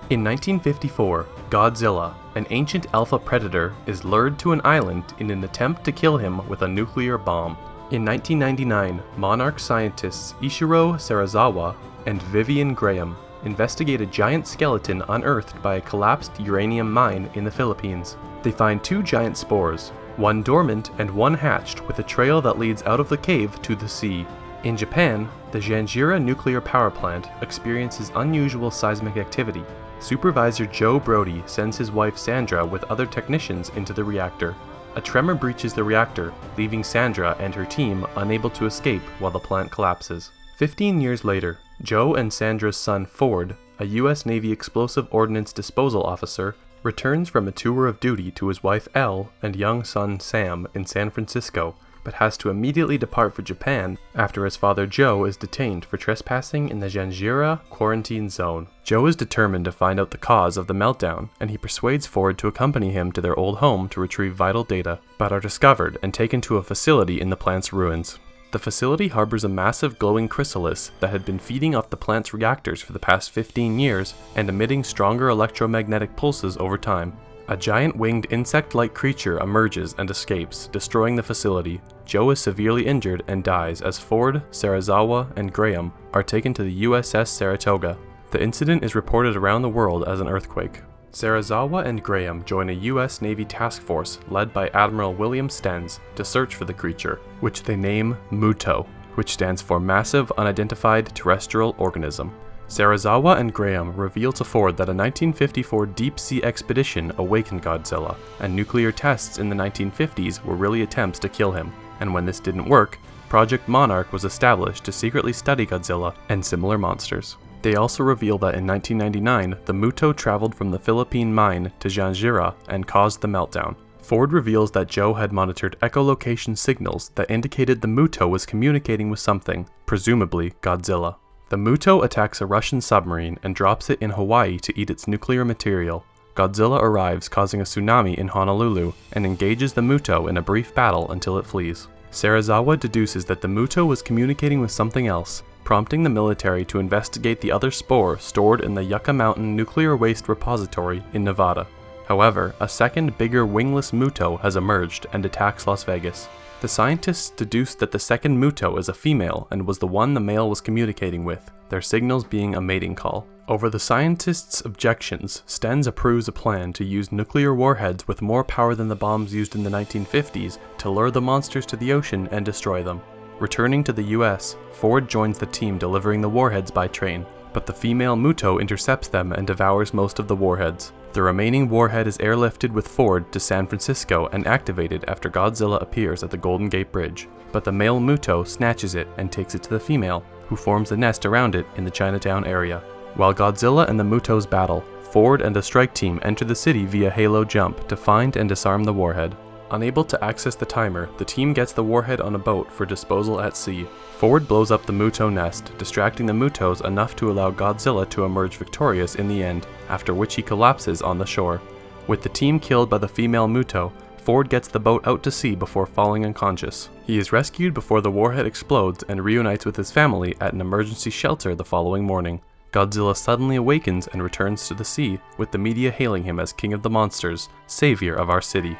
In 1954, Godzilla, an ancient alpha predator, is lured to an island in an attempt to kill him with a nuclear bomb. In 1999, Monarch scientists Ishiro Serizawa and Vivian Graham investigate a giant skeleton unearthed by a collapsed uranium mine in the Philippines. They find two giant spores, one dormant and one hatched, with a trail that leads out of the cave to the sea. In Japan, the Janjira nuclear power plant experiences unusual seismic activity. Supervisor Joe Brody sends his wife Sandra with other technicians into the reactor. A tremor breaches the reactor, leaving Sandra and her team unable to escape while the plant collapses. 15 years later, Joe and Sandra's son Ford, a U.S. Navy explosive ordnance disposal officer, returns from a tour of duty to his wife Elle and young son Sam in San Francisco, but has to immediately depart for Japan after his father Joe is detained for trespassing in the Janjira quarantine zone. Joe is determined to find out the cause of the meltdown, and he persuades Ford to accompany him to their old home to retrieve vital data, but are discovered and taken to a facility in the plant's ruins. The facility harbors a massive glowing chrysalis that had been feeding off the plant's reactors for the past 15 years and emitting stronger electromagnetic pulses over time. A giant winged insect-like creature emerges and escapes, destroying the facility. Joe is severely injured and dies as Ford, Serizawa, and Graham are taken to the USS Saratoga. The incident is reported around the world as an earthquake. Serizawa and Graham join a U.S. Navy task force led by Admiral William Stenz to search for the creature, which they name Muto, which stands for Massive Unidentified Terrestrial Organism. Serizawa and Graham reveal to Ford that a 1954 deep-sea expedition awakened Godzilla, and nuclear tests in the 1950s were really attempts to kill him, and when this didn't work, Project Monarch was established to secretly study Godzilla and similar monsters. They also reveal that in 1999, the Muto traveled from the Philippine mine to Janjira and caused the meltdown. Ford reveals that Joe had monitored echolocation signals that indicated the Muto was communicating with something, presumably Godzilla. The Muto attacks a Russian submarine and drops it in Hawaii to eat its nuclear material. Godzilla arrives, causing a tsunami in Honolulu, and engages the Muto in a brief battle until it flees. Serizawa deduces that the Muto was communicating with something else, prompting the military to investigate the other spore stored in the Yucca Mountain Nuclear Waste Repository in Nevada. However, a second, bigger wingless Muto has emerged and attacks Las Vegas. The scientists deduced that the second Muto is a female and was the one the male was communicating with, their signals being a mating call. Over the scientists' objections, Stenz approves a plan to use nuclear warheads with more power than the bombs used in the 1950s to lure the monsters to the ocean and destroy them. Returning to the US, Ford joins the team delivering the warheads by train, but the female Muto intercepts them and devours most of the warheads. The remaining warhead is airlifted with Ford to San Francisco and activated after Godzilla appears at the Golden Gate Bridge, but the male Muto snatches it and takes it to the female, who forms a nest around it in the Chinatown area. While Godzilla and the Mutos battle, Ford and the strike team enter the city via Halo Jump to find and disarm the warhead. Unable to access the timer, the team gets the warhead on a boat for disposal at sea. Ford blows up the Muto nest, distracting the Mutos enough to allow Godzilla to emerge victorious in the end, after which he collapses on the shore. With the team killed by the female Muto, Ford gets the boat out to sea before falling unconscious. He is rescued before the warhead explodes and reunites with his family at an emergency shelter the following morning. Godzilla suddenly awakens and returns to the sea, with the media hailing him as King of the Monsters, savior of our city.